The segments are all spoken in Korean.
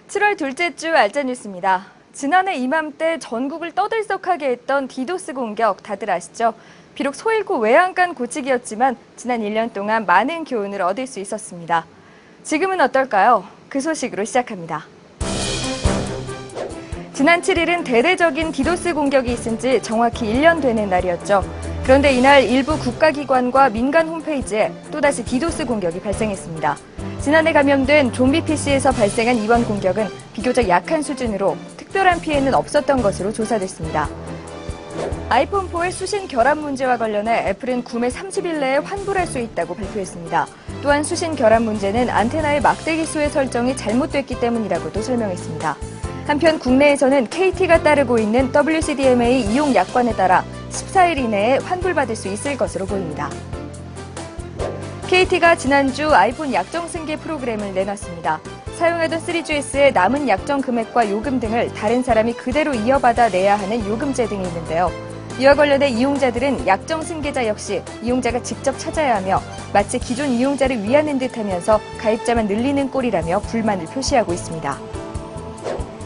7월 둘째 주 알짜 뉴스입니다. 지난해 이맘때 전국을 떠들썩하게 했던 디도스 공격 다들 아시죠? 비록 소잃고 외양간 고치기였지만 지난 1년 동안 많은 교훈을 얻을 수 있었습니다. 지금은 어떨까요? 그 소식으로 시작합니다. 지난 7일은 대대적인 디도스 공격이 있은 지 정확히 1년 되는 날이었죠. 그런데 이날 일부 국가기관과 민간 홈페이지에 또다시 디도스 공격이 발생했습니다. 지난해 감염된 좀비 PC에서 발생한 이번 공격은 비교적 약한 수준으로 특별한 피해는 없었던 것으로 조사됐습니다. 아이폰4의 수신 결함 문제와 관련해 애플은 구매 30일 내에 환불할 수 있다고 발표했습니다. 또한 수신 결함 문제는 안테나의 막대기 수의 설정이 잘못됐기 때문이라고도 설명했습니다. 한편 국내에서는 KT가 따르고 있는 WCDMA 이용 약관에 따라 14일 이내에 환불받을 수 있을 것으로 보입니다. KT가 지난주 아이폰 약정 승계 프로그램을 내놨습니다. 사용하던 3GS의 남은 약정 금액과 요금 등을 다른 사람이 그대로 이어받아 내야 하는 요금제 등이 있는데요. 이와 관련해 이용자들은 약정 승계자 역시 이용자가 직접 찾아야 하며 마치 기존 이용자를 위하는 듯하면서 가입자만 늘리는 꼴이라며 불만을 표시하고 있습니다.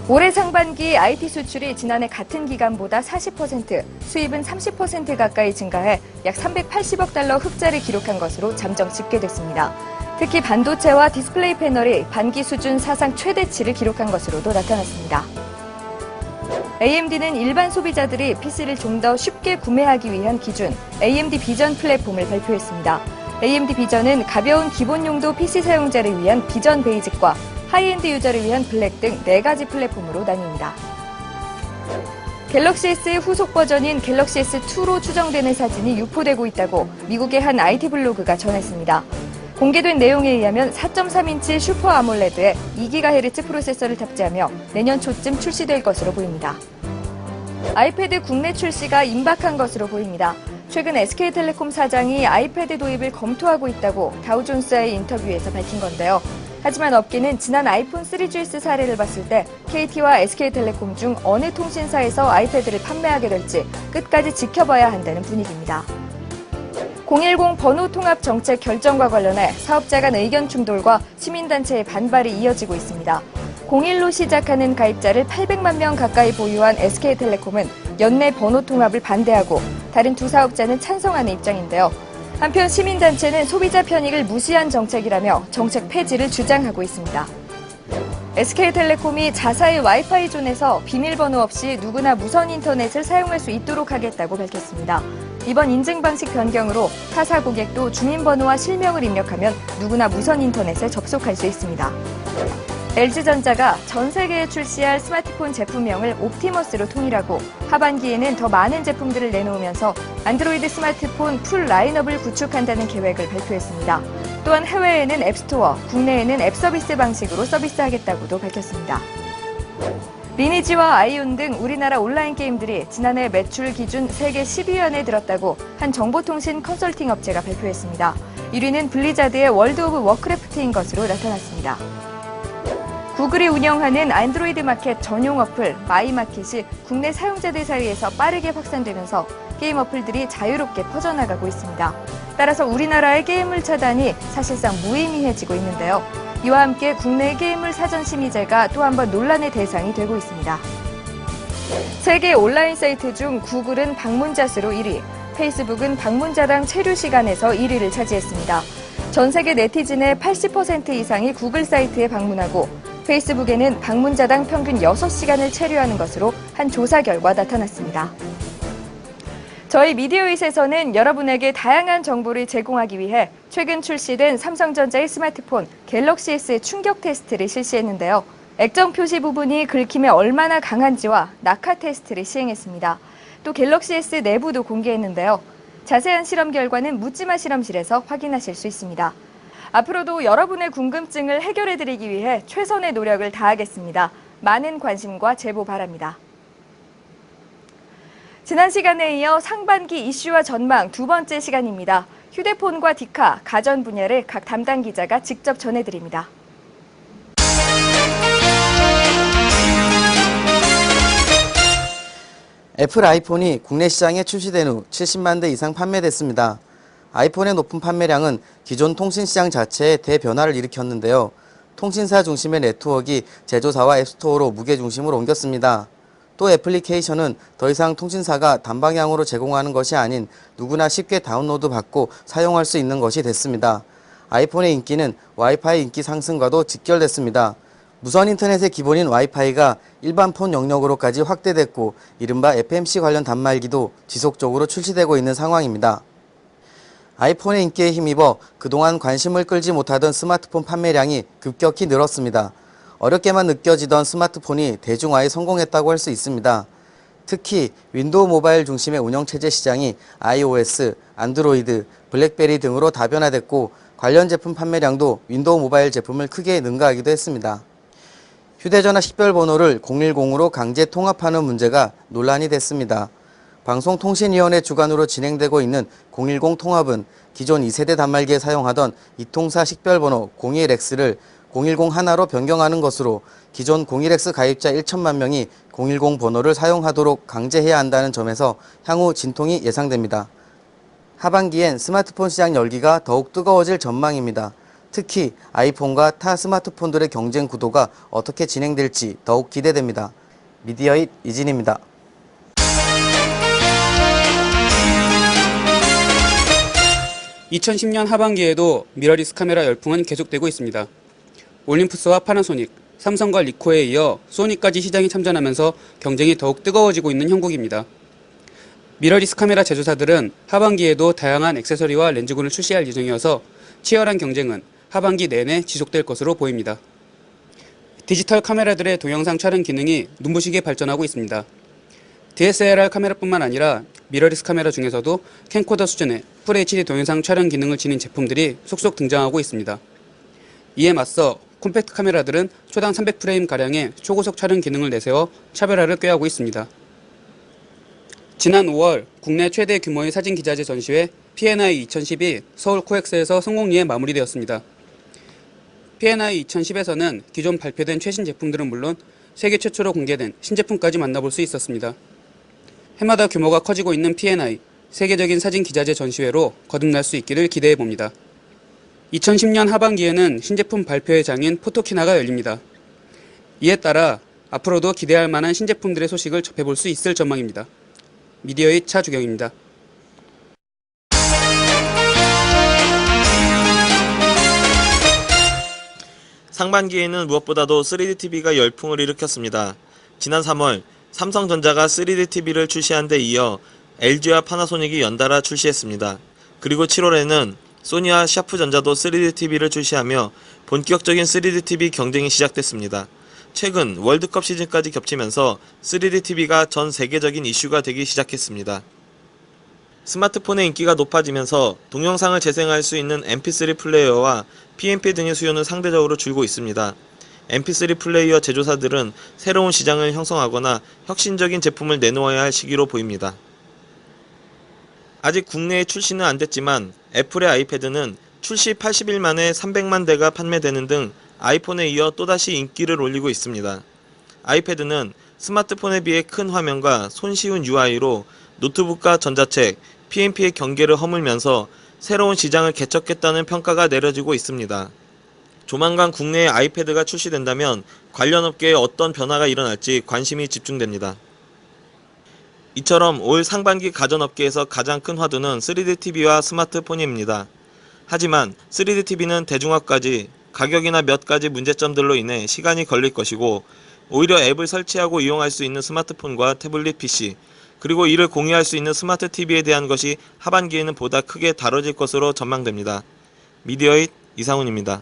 올해 상반기 IT 수출이 지난해 같은 기간보다 40%, 수입은 30% 가까이 증가해 약 380억 달러 흑자를 기록한 것으로 잠정 집계됐습니다. 특히 반도체와 디스플레이 패널이 반기 수준 사상 최대치를 기록한 것으로도 나타났습니다. AMD는 일반 소비자들이 PC를 좀 더 쉽게 구매하기 위한 기준 AMD 비전 플랫폼을 발표했습니다. AMD 비전은 가벼운 기본 용도 PC 사용자를 위한 비전 베이직과 하이엔드 유저를 위한 블랙 등 4가지 플랫폼으로 나뉩니다. 갤럭시 S의 후속 버전인 갤럭시 S2로 추정되는 사진이 유포되고 있다고 미국의 한 IT 블로그가 전했습니다. 공개된 내용에 의하면 4.3인치 슈퍼 아몰레드에 2GHz 프로세서를 탑재하며 내년 초쯤 출시될 것으로 보입니다. 아이패드 국내 출시가 임박한 것으로 보입니다. 최근 SK텔레콤 사장이 아이패드 도입을 검토하고 있다고 다우존스와의 인터뷰에서 밝힌 건데요. 하지만 업계는 지난 아이폰 3GS 사례를 봤을 때 KT와 SK텔레콤 중 어느 통신사에서 아이패드를 판매하게 될지 끝까지 지켜봐야 한다는 분위기입니다. 010 번호 통합 정책 결정과 관련해 사업자 간 의견 충돌과 시민단체의 반발이 이어지고 있습니다. 01로 시작하는 가입자를 800만 명 가까이 보유한 SK텔레콤은 연내 번호 통합을 반대하고 다른 두 사업자는 찬성하는 입장인데요. 한편 시민단체는 소비자 편익을 무시한 정책이라며 정책 폐지를 주장하고 있습니다. SK텔레콤이 자사의 와이파이 존에서 비밀번호 없이 누구나 무선 인터넷을 사용할 수 있도록 하겠다고 밝혔습니다. 이번 인증 방식 변경으로 타사 고객도 주민번호와 실명을 입력하면 누구나 무선 인터넷에 접속할 수 있습니다. LG전자가 전 세계에 출시할 스마트폰 제품명을 옵티머스로 통일하고 하반기에는 더 많은 제품들을 내놓으면서 안드로이드 스마트폰 풀 라인업을 구축한다는 계획을 발표했습니다. 또한 해외에는 앱스토어, 국내에는 앱 서비스 방식으로 서비스하겠다고도 밝혔습니다. 리니지와 아이온 등 우리나라 온라인 게임들이 지난해 매출 기준 세계 10위 안에 들었다고 한 정보통신 컨설팅 업체가 발표했습니다. 1위는 블리자드의 월드 오브 워크래프트인 것으로 나타났습니다. 구글이 운영하는 안드로이드 마켓 전용 어플 마이마켓이 국내 사용자들 사이에서 빠르게 확산되면서 게임 어플들이 자유롭게 퍼져나가고 있습니다. 따라서 우리나라의 게임물 차단이 사실상 무의미해지고 있는데요. 이와 함께 국내 게임물 사전 심의제가 또 한 번 논란의 대상이 되고 있습니다. 세계 온라인 사이트 중 구글은 방문자 수로 1위, 페이스북은 방문자당 체류 시간에서 1위를 차지했습니다. 전 세계 네티즌의 80% 이상이 구글 사이트에 방문하고 페이스북에는 방문자당 평균 6시간을 체류하는 것으로 한 조사 결과 나타났습니다. 저희 미디어잇에서는 여러분에게 다양한 정보를 제공하기 위해 최근 출시된 삼성전자의 스마트폰 갤럭시 S의 충격 테스트를 실시했는데요. 액정 표시 부분이 긁힘에 얼마나 강한지와 낙하 테스트를 시행했습니다. 또 갤럭시 S 내부도 공개했는데요. 자세한 실험 결과는 묻지마 실험실에서 확인하실 수 있습니다. 앞으로도 여러분의 궁금증을 해결해드리기 위해 최선의 노력을 다하겠습니다. 많은 관심과 제보 바랍니다. 지난 시간에 이어 상반기 이슈와 전망 두 번째 시간입니다. 휴대폰과 디카, 가전 분야를 각 담당 기자가 직접 전해드립니다. 애플 아이폰이 국내 시장에 출시된 후 70만 대 이상 판매됐습니다. 아이폰의 높은 판매량은 기존 통신 시장 자체에 대변화를 일으켰는데요. 통신사 중심의 네트워크가 제조사와 앱스토어로 무게중심을 옮겼습니다. 또 애플리케이션은 더 이상 통신사가 단방향으로 제공하는 것이 아닌 누구나 쉽게 다운로드 받고 사용할 수 있는 것이 됐습니다. 아이폰의 인기는 와이파이 인기 상승과도 직결됐습니다. 무선 인터넷의 기본인 와이파이가 일반 폰 영역으로까지 확대됐고 이른바 FMC 관련 단말기도 지속적으로 출시되고 있는 상황입니다. 아이폰의 인기에 힘입어 그동안 관심을 끌지 못하던 스마트폰 판매량이 급격히 늘었습니다. 어렵게만 느껴지던 스마트폰이 대중화에 성공했다고 할 수 있습니다. 특히 윈도우 모바일 중심의 운영체제 시장이 iOS, 안드로이드, 블랙베리 등으로 다변화됐고 관련 제품 판매량도 윈도우 모바일 제품을 크게 능가하기도 했습니다. 휴대전화 식별번호를 010으로 강제 통합하는 문제가 논란이 됐습니다. 방송통신위원회 주관으로 진행되고 있는 010 통합은 기존 2세대 단말기에 사용하던 이통사 식별번호 01X를 010 하나로 변경하는 것으로 기존 01X 가입자 1천만 명이 010 번호를 사용하도록 강제해야 한다는 점에서 향후 진통이 예상됩니다. 하반기엔 스마트폰 시장 열기가 더욱 뜨거워질 전망입니다. 특히 아이폰과 타 스마트폰들의 경쟁 구도가 어떻게 진행될지 더욱 기대됩니다. 미디어잇 이진입니다. (2010년) 하반기에도 미러리스 카메라 열풍은 계속되고 있습니다. 올림푸스와 파나소닉, 삼성과 리코에 이어 소니까지 시장에 참전하면서 경쟁이 더욱 뜨거워지고 있는 형국입니다. 미러리스 카메라 제조사들은 하반기에도 다양한 액세서리와 렌즈군을 출시할 예정이어서 치열한 경쟁은 하반기 내내 지속될 것으로 보입니다. 디지털 카메라들의 동영상 촬영 기능이 눈부시게 발전하고 있습니다. DSLR 카메라뿐만 아니라 미러리스 카메라 중에서도 캠코더 수준의 FHD 동영상 촬영 기능을 지닌 제품들이 속속 등장하고 있습니다. 이에 맞서 콤팩트 카메라들은 초당 300프레임가량의 초고속 촬영 기능을 내세워 차별화를 꾀하고 있습니다. 지난 5월 국내 최대 규모의 사진 기자재 전시회 P&I 2010이 서울 코엑스에서 성공리에 마무리되었습니다. P&I 2010에서는 기존 발표된 최신 제품들은 물론 세계 최초로 공개된 신제품까지 만나볼 수 있었습니다. 해마다 규모가 커지고 있는 P&I, 세계적인 사진 기자재 전시회로 거듭날 수 있기를 기대해봅니다. 2010년 하반기에는 신제품 발표회 장인 포토키나가 열립니다. 이에 따라 앞으로도 기대할 만한 신제품들의 소식을 접해볼 수 있을 전망입니다. 미디어잇 차주경입니다. 상반기에는 무엇보다도 3D TV가 열풍을 일으켰습니다. 지난 3월 삼성전자가 3D TV를 출시한 데 이어 LG와 파나소닉이 연달아 출시했습니다. 그리고 7월에는 소니와 샤프전자도 3D TV를 출시하며 본격적인 3D TV 경쟁이 시작됐습니다. 최근 월드컵 시즌까지 겹치면서 3D TV가 전 세계적인 이슈가 되기 시작했습니다. 스마트폰의 인기가 높아지면서 동영상을 재생할 수 있는 MP3 플레이어와 PMP 등의 수요는 상대적으로 줄고 있습니다. MP3 플레이어 제조사들은 새로운 시장을 형성하거나 혁신적인 제품을 내놓아야 할 시기로 보입니다. 아직 국내에 출시는 안 됐지만 애플의 아이패드는 출시 80일 만에 300만 대가 판매되는 등 아이폰에 이어 또다시 인기를 올리고 있습니다. 아이패드는 스마트폰에 비해 큰 화면과 손쉬운 UI로 노트북과 전자책, PMP의 경계를 허물면서 새로운 시장을 개척했다는 평가가 내려지고 있습니다. 조만간 국내에 아이패드가 출시된다면 관련 업계에 어떤 변화가 일어날지 관심이 집중됩니다. 이처럼 올 상반기 가전업계에서 가장 큰 화두는 3D TV와 스마트폰입니다. 하지만 3D TV는 대중화까지 가격이나 몇 가지 문제점들로 인해 시간이 걸릴 것이고 오히려 앱을 설치하고 이용할 수 있는 스마트폰과 태블릿 PC, 그리고 이를 공유할 수 있는 스마트 TV에 대한 것이 하반기에는 보다 크게 다뤄질 것으로 전망됩니다. 미디어잇 이상훈입니다.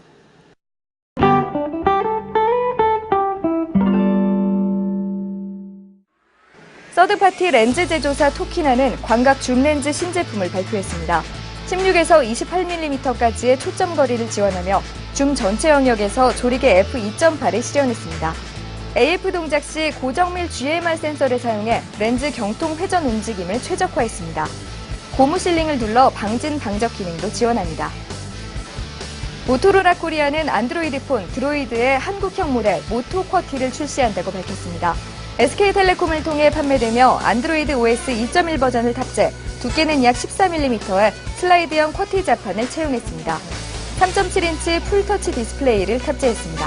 서드파티 렌즈 제조사 토키나는 광각 줌렌즈 신제품을 발표했습니다. 16에서 28mm까지의 초점 거리를 지원하며 줌 전체 영역에서 조리개 f2.8을 실현했습니다. AF 동작 시 고정밀 GMR 센서를 사용해 렌즈 경통 회전 움직임을 최적화했습니다. 고무 실링을 둘러 방진 방적 기능도 지원합니다. 모토로라 코리아는 안드로이드 폰 드로이드의 한국형 모델 모토 쿼티를 출시한다고 밝혔습니다. SK텔레콤을 통해 판매되며 안드로이드 OS 2.1 버전을 탑재, 두께는 약 14mm의 슬라이드형 쿼티 자판을 채용했습니다. 3.7인치 풀터치 디스플레이를 탑재했습니다.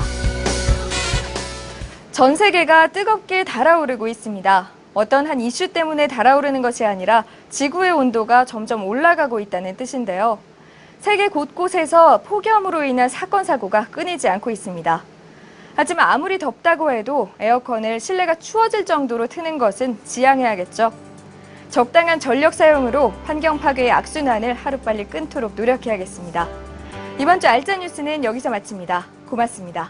전 세계가 뜨겁게 달아오르고 있습니다. 어떤 한 이슈 때문에 달아오르는 것이 아니라 지구의 온도가 점점 올라가고 있다는 뜻인데요. 세계 곳곳에서 폭염으로 인한 사건, 사고가 끊이지 않고 있습니다. 하지만 아무리 덥다고 해도 에어컨을 실내가 추워질 정도로 트는 것은 지양해야겠죠. 적당한 전력 사용으로 환경 파괴의 악순환을 하루빨리 끊도록 노력해야겠습니다. 이번 주 알짜 뉴스는 여기서 마칩니다. 고맙습니다.